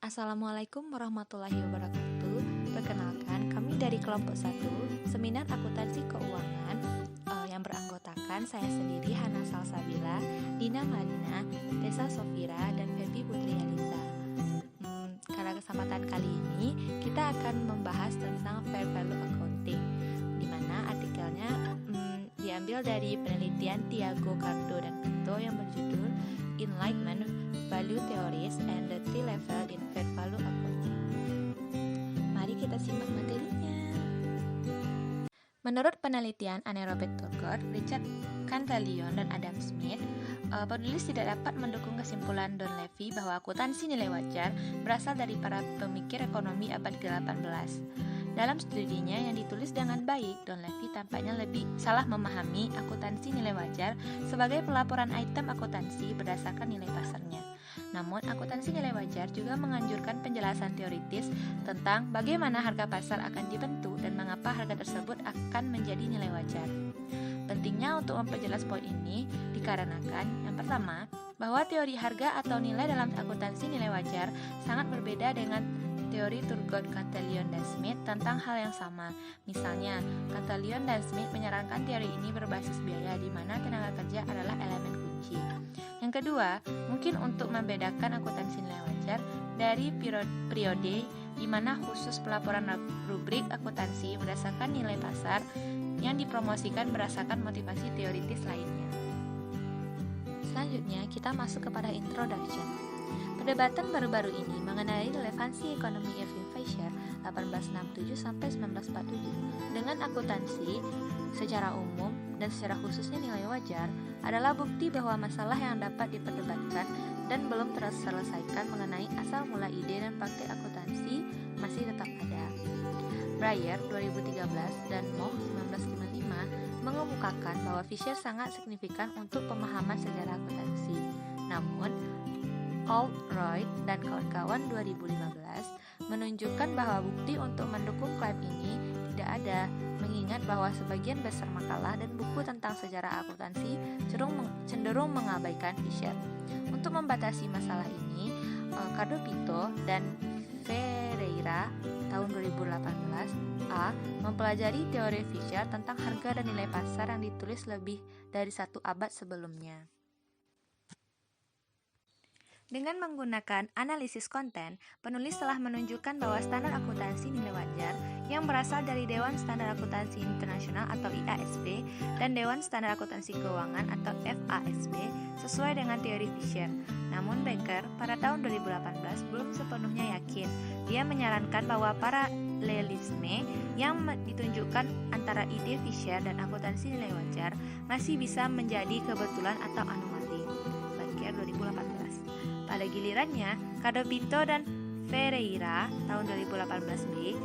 Assalamualaikum warahmatullahi wabarakatuh. Perkenalkan, kami dari kelompok 1, Seminar Akuntansi Keuangan yang beranggotakan saya sendiri, Hana Salsabila, Dina Madina, Desa Sofira, dan Febi Putri Eliza. Pada kesempatan kali ini, kita akan membahas tentang Fair Value Accounting, di mana artikelnya diambil dari penelitian Tiago Cardo dan Pinto yang berjudul Enlightenment Value Theories and the Three Level in Fair Value Accounting. Mari kita simak materinya. Menurut penelitian Anne Robert Turgot, Richard Cantillon, dan Adam Smith, penulis tidak dapat mendukung kesimpulan Don Levy bahwa akuntansi nilai wajar berasal dari para pemikir ekonomi abad ke-18. Dalam studinya yang ditulis dengan baik, Don Levy tampaknya lebih salah memahami akuntansi nilai wajar sebagai pelaporan item akuntansi berdasarkan nilai pasarnya. Namun, akuntansi nilai wajar juga menganjurkan penjelasan teoritis tentang bagaimana harga pasar akan dibentuk dan mengapa harga tersebut akan menjadi nilai wajar. Pentingnya untuk memperjelas poin ini dikarenakan, yang pertama, bahwa teori harga atau nilai dalam akuntansi nilai wajar sangat berbeda dengan teori Turgot, Cantillon, dan Smith tentang hal yang sama. Misalnya, Cantillon dan Smith menyarankan teori ini berbasis biaya di mana tenaga kerja adalah elemen kunci. Yang kedua, mungkin untuk membedakan akuntansi nilai wajar dari periode di mana khusus pelaporan rubrik akuntansi berdasarkan nilai pasar yang dipromosikan berdasarkan motivasi teoritis lainnya. Selanjutnya, kita masuk kepada introduction. Perdebatan baru-baru ini mengenai relevansi ekonomi Irving Fisher 1867 sampai 1947 dengan akuntansi secara umum dan secara khususnya nilai wajar adalah bukti bahwa masalah yang dapat diperdebatkan dan belum terselesaikan mengenai asal mula ide dan praktik akuntansi masih tetap ada. Breyer 2013 dan Moch 1955 mengemukakan bahwa Fisher sangat signifikan untuk pemahaman sejarah akuntansi. Namun, Oldroyd dan kawan-kawan 2015 menunjukkan bahwa bukti untuk mendukung klaim ini tidak ada, mengingat bahwa sebagian besar makalah dan buku tentang sejarah akuntansi cenderung mengabaikan Fisher. Untuk membatasi masalah ini, Cardo Pinto dan Ferreira tahun 2018 mempelajari teori Fisher tentang harga dan nilai pasar yang ditulis lebih dari 1 abad sebelumnya. Dengan menggunakan analisis konten, penulis telah menunjukkan bahwa standar akuntansi nilai wajar yang berasal dari Dewan Standar Akuntansi Internasional atau IASB dan Dewan Standar Akuntansi Keuangan atau FASB sesuai dengan teori Fisher. Namun Becker pada tahun 2018 belum sepenuhnya yakin. Dia menyarankan bahwa paralelisme yang ditunjukkan antara ide Fisher dan akuntansi nilai wajar masih bisa menjadi kebetulan atau anomali. Becker 2018. Pada gilirannya, Cardo Pinto dan Ferreira tahun 2018b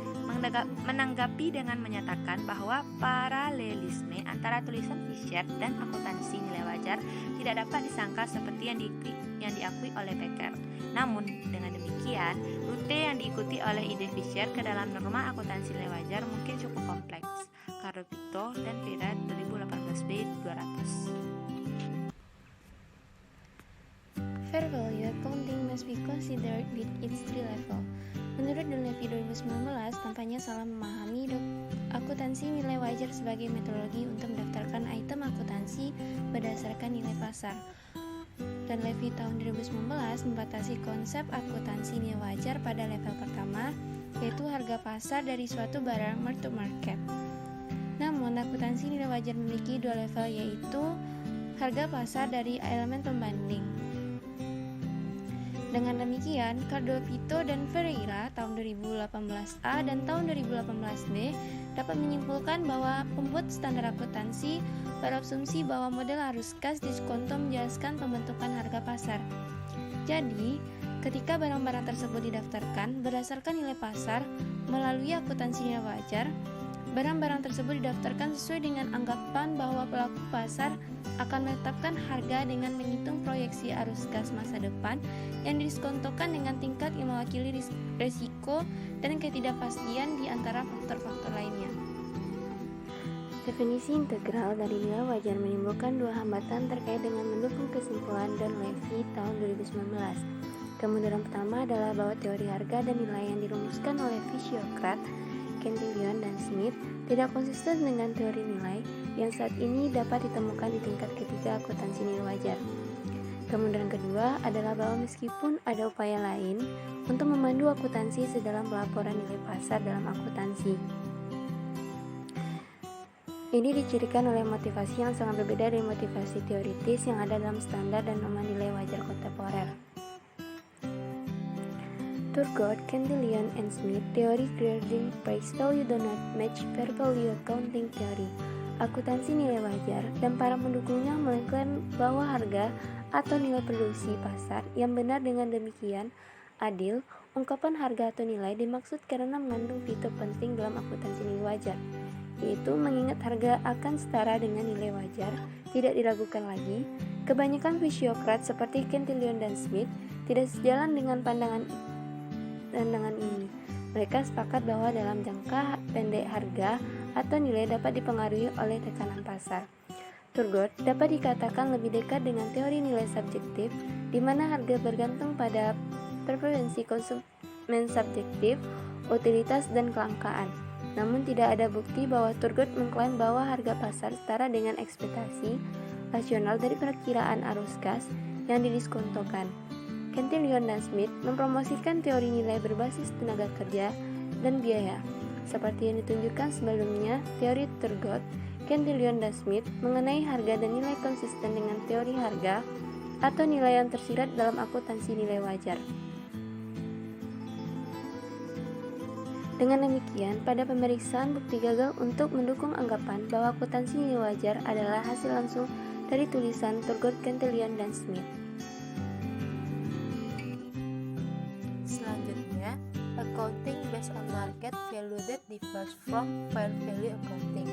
menanggapi dengan menyatakan bahwa paralelisme antara tulisan Fisher dan akuntansi nilai wajar tidak dapat disangkal seperti yang diakui oleh Becker. Namun, dengan demikian, rute yang diikuti oleh ide Fisher ke dalam norma akuntansi nilai wajar mungkin cukup kompleks. Cardo Pinto dan Ferreira 2018b 200. Fair value accounting must be considered with its three level. Menurut Don Levy 2019, tampaknya salah memahami akuntansi nilai wajar sebagai metodologi untuk mendaftarkan item akuntansi berdasarkan nilai pasar. Don Levy tahun 2019 membatasi konsep akuntansi nilai wajar pada level pertama, yaitu harga pasar dari suatu barang to market. Namun, akuntansi nilai wajar memiliki dua level, yaitu harga pasar dari elemen pembanding. Dengan demikian, Cardo Pinto dan Ferreira tahun 2018A dan tahun 2018B dapat menyimpulkan bahwa pembuat standar akuntansi berasumsi bahwa model arus kas diskonto menjelaskan pembentukan harga pasar. Jadi, ketika barang-barang tersebut didaftarkan berdasarkan nilai pasar melalui akuntansi nilai wajar, barang-barang tersebut didaftarkan sesuai dengan anggapan bahwa pelaku pasar akan menetapkan harga dengan menghitung proyeksi arus kas masa depan yang didiskontokan dengan tingkat yang mewakili risiko dan ketidakpastian di antara faktor-faktor lainnya. Definisi integral dari nilai wajar menimbulkan dua hambatan terkait dengan mendukung kesimpulan Don Levy tahun 2019. Kemunduran pertama adalah bahwa teori harga dan nilai yang dirumuskan oleh Fisiokrat, Cantillon, dan Smith tidak konsisten dengan teori nilai yang saat ini dapat ditemukan di tingkat ketiga akuntansi nilai wajar. Kemunduran kedua adalah bahwa meskipun ada upaya lain untuk memandu akuntansi sedalam pelaporan nilai pasar dalam akuntansi, ini dicirikan oleh motivasi yang sangat berbeda dari motivasi teoritis yang ada dalam standar dan norma nilai wajar kontemporer. Turgot, Cantillon, and Smith, teori grading price value do not match fair value accounting theory, akuntansi nilai wajar, dan para pendukungnya mengklaim bahwa harga atau nilai produksi pasar yang benar dengan demikian adil. Ungkapan harga atau nilai dimaksud karena mengandung fitur penting dalam akuntansi nilai wajar, yaitu mengingat harga akan setara dengan nilai wajar, tidak diragukan lagi. Kebanyakan fisiokrat seperti Cantillon dan Smith tidak sejalan dengan pandangan ini. Mereka sepakat bahwa dalam jangka pendek harga atau nilai dapat dipengaruhi oleh tekanan pasar. Turgot dapat dikatakan lebih dekat dengan teori nilai subjektif, di mana harga bergantung pada preferensi konsumen subjektif, utilitas, dan kelangkaan. Namun tidak ada bukti bahwa Turgot mengklaim bahwa harga pasar setara dengan ekspektasi rasional dari perkiraan arus kas yang didiskontokan. Cantillon dan Smith mempromosikan teori nilai berbasis tenaga kerja dan biaya. Seperti yang ditunjukkan sebelumnya, teori Turgot, Cantillon, dan Smith mengenai harga dan nilai konsisten dengan teori harga atau nilai yang tersirat dalam akuntansi nilai wajar. Dengan demikian, pada pemeriksaan bukti gagal untuk mendukung anggapan bahwa akuntansi nilai wajar adalah hasil langsung dari tulisan Turgot, Cantillon, dan Smith. Selanjutnya, accounting based on market value that differs from fair value accounting,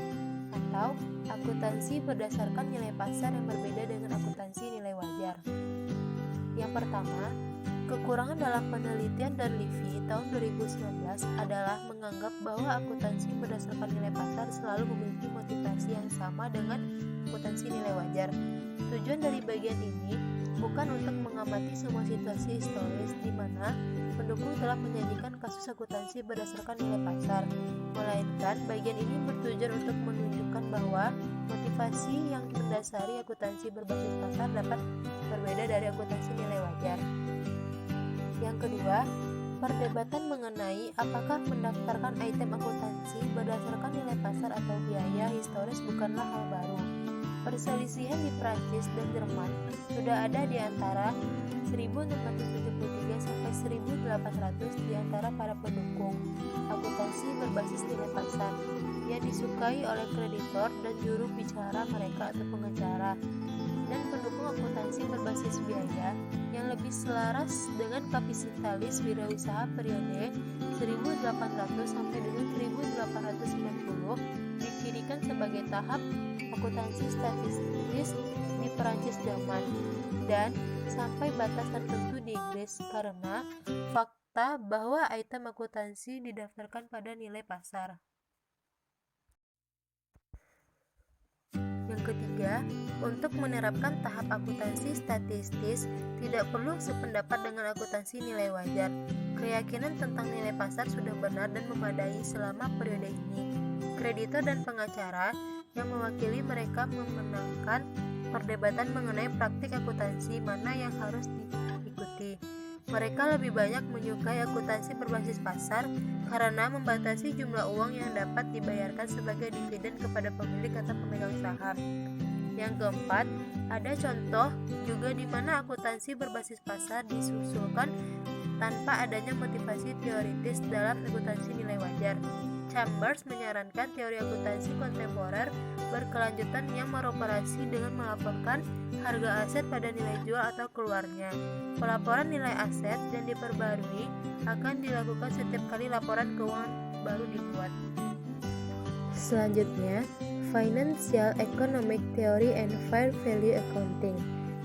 atau akuntansi berdasarkan nilai pasar yang berbeda dengan akuntansi nilai wajar. Yang pertama, kekurangan dalam penelitian dan Levy tahun 2019 adalah menganggap bahwa akuntansi berdasarkan nilai pasar selalu memiliki motivasi yang sama dengan akuntansi nilai wajar. Tujuan dari bagian ini bukan untuk mengamati semua situasi historis di mana pendukung telah menyajikan kasus akuntansi berdasarkan nilai pasar, melainkan bagian ini bertujuan untuk menunjukkan bahwa motivasi yang mendasari akuntansi berbasis pasar dapat berbeda dari akuntansi nilai wajar. Yang kedua, perdebatan mengenai apakah mendaftarkan item akuntansi berdasarkan nilai pasar atau biaya historis bukanlah hal baru. Perselisihan di Prancis dan Jerman sudah ada di antara 1673 sampai 1800 di antara para pendukung akuntansi berbasis nilai pasar yang disukai oleh kreditor dan juru bicara mereka atau pengacara, dan pendukung akuntansi berbasis biaya yang lebih selaras dengan kapitalis wirausaha periode 1800 sampai dengan 1890 dicirikan sebagai tahap akuntansi statistis di Perancis zaman dan sampai batas tertentu di Inggris karena fakta bahwa item akuntansi didaftarkan pada nilai pasar. Yang ketiga, untuk menerapkan tahap akuntansi statistis tidak perlu sependapat dengan akuntansi nilai wajar. Keyakinan tentang nilai pasar sudah benar dan memadai selama periode ini. Kreditor dan pengacara yang mewakili mereka memenangkan perdebatan mengenai praktik akuntansi mana yang harus diikuti. Mereka lebih banyak menyukai akuntansi berbasis pasar karena membatasi jumlah uang yang dapat dibayarkan sebagai dividen kepada pemilik atau pemegang saham. Yang keempat, ada contoh juga di mana akuntansi berbasis pasar disusulkan tanpa adanya motivasi teoritis dalam akuntansi nilai wajar. Chambers menyarankan teori akuntansi kontemporer berkelanjutan yang beroperasi dengan melaporkan harga aset pada nilai jual atau keluarnya. Pelaporan nilai aset yang diperbarui akan dilakukan setiap kali laporan keuangan baru dibuat. Selanjutnya, Financial Economic Theory and Fair Value Accounting,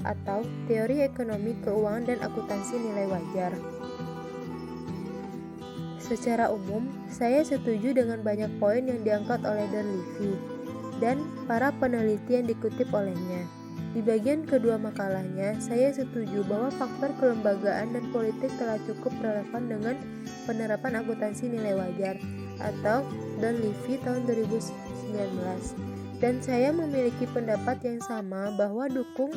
atau teori ekonomi keuangan dan akuntansi nilai wajar. Secara umum, saya setuju dengan banyak poin yang diangkat oleh Don Levy dan para peneliti yang dikutip olehnya. Di bagian kedua makalahnya, saya setuju bahwa faktor kelembagaan dan politik telah cukup relevan dengan penerapan akuntansi nilai wajar atau Don Levy tahun 2019. Dan saya memiliki pendapat yang sama bahwa dukung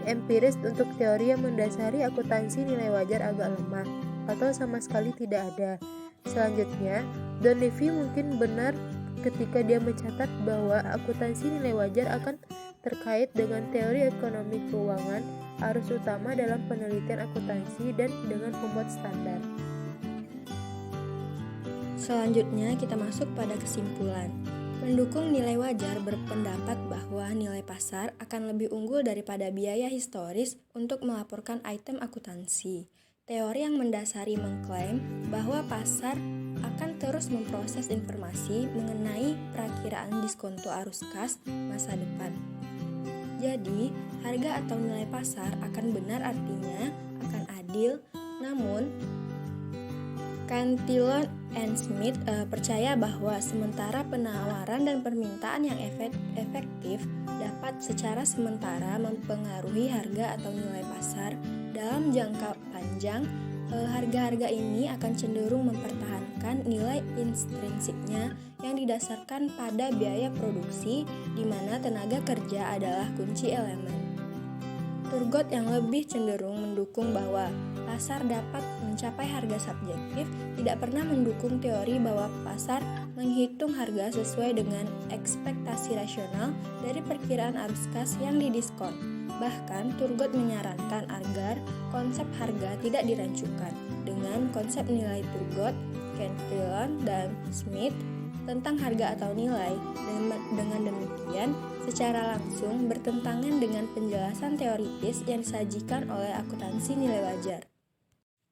empiris untuk teori yang mendasari akuntansi nilai wajar agak lemah atau sama sekali tidak ada. Selanjutnya, Don Levy mungkin benar ketika dia mencatat bahwa akuntansi nilai wajar akan terkait dengan teori ekonomi keuangan, arus utama dalam penelitian akuntansi dan dengan pembuat standar. Selanjutnya kita masuk pada kesimpulan. Pendukung nilai wajar berpendapat bahwa nilai pasar akan lebih unggul daripada biaya historis untuk melaporkan item akuntansi. Teori yang mendasari mengklaim bahwa pasar akan terus memproses informasi mengenai perakiraan diskonto arus kas masa depan. Jadi, harga atau nilai pasar akan benar artinya akan adil, namun Cantillon and Smith percaya bahwa sementara penawaran dan permintaan yang efektif dapat secara sementara mempengaruhi harga atau nilai pasar, dalam jangka panjang harga-harga ini akan cenderung mempertahankan nilai intrinsiknya yang didasarkan pada biaya produksi, di mana tenaga kerja adalah kunci elemen. Turgot yang lebih cenderung mendukung bahwa pasar dapat mencapai harga subjektif tidak pernah mendukung teori bahwa pasar menghitung harga sesuai dengan ekspektasi rasional dari perkiraan arus kas yang didiskon. Bahkan, Turgot menyarankan agar konsep harga tidak dirancukan. Dengan konsep nilai Turgot, Cantillon, dan Smith tentang harga atau nilai, dengan demikian secara langsung bertentangan dengan penjelasan teoritis yang disajikan oleh akuntansi nilai wajar.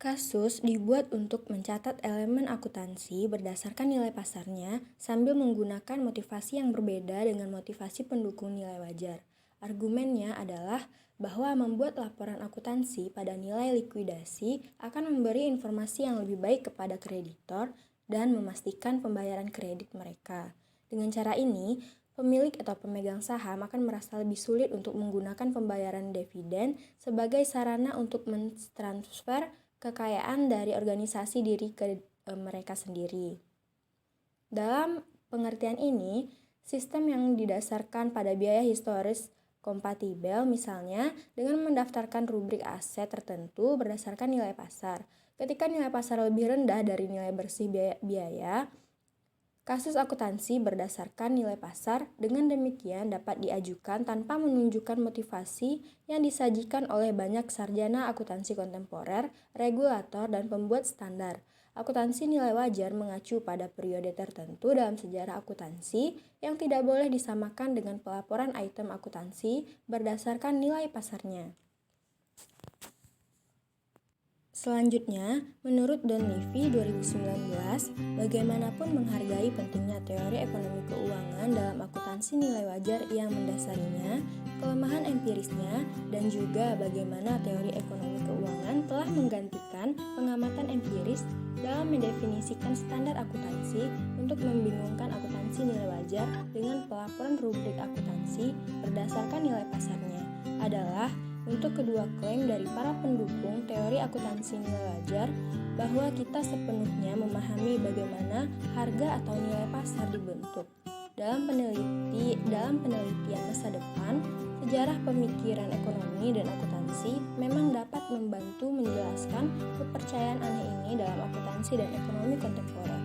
Kasus dibuat untuk mencatat elemen akuntansi berdasarkan nilai pasarnya sambil menggunakan motivasi yang berbeda dengan motivasi pendukung nilai wajar. Argumennya adalah bahwa membuat laporan akuntansi pada nilai likuidasi akan memberi informasi yang lebih baik kepada kreditor dan memastikan pembayaran kredit mereka. Dengan cara ini, pemilik atau pemegang saham akan merasa lebih sulit untuk menggunakan pembayaran dividen sebagai sarana untuk mentransfer kekayaan dari organisasi diri ke mereka sendiri. Dalam pengertian ini, sistem yang didasarkan pada biaya historis kompatibel misalnya dengan mendaftarkan rubrik aset tertentu berdasarkan nilai pasar. Ketika nilai pasar lebih rendah dari nilai bersih biaya, kasus akuntansi berdasarkan nilai pasar dengan demikian dapat diajukan tanpa menunjukkan motivasi yang disajikan oleh banyak sarjana akuntansi kontemporer, regulator, dan pembuat standar. Akuntansi nilai wajar mengacu pada periode tertentu dalam sejarah akuntansi yang tidak boleh disamakan dengan pelaporan item akuntansi berdasarkan nilai pasarnya. Selanjutnya, menurut Don Levy 2019, bagaimanapun menghargai pentingnya teori ekonomi keuangan dalam akuntansi nilai wajar yang mendasarinya, kelemahan empirisnya, dan juga bagaimana teori ekonomi keuangan telah menggantikan pengamatan empiris dalam mendefinisikan standar akuntansi untuk membingungkan akuntansi nilai wajar dengan pelaporan rubrik akuntansi berdasarkan nilai pasarnya adalah untuk kedua klaim dari para pendukung teori akuntansi nilai wajar bahwa kita sepenuhnya memahami bagaimana harga atau nilai pasar dibentuk. Dalam penelitian masa depan, sejarah pemikiran ekonomi dan akuntansi memang dapat membantu menjelaskan kepercayaan aneh ini dalam akuntansi dan ekonomi kontemporer.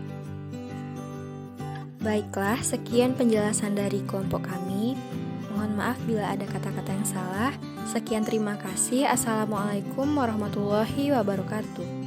Baiklah, sekian penjelasan dari kelompok kami. Mohon maaf bila ada kata-kata yang salah. Sekian, terima kasih. Assalamualaikum warahmatullahi wabarakatuh.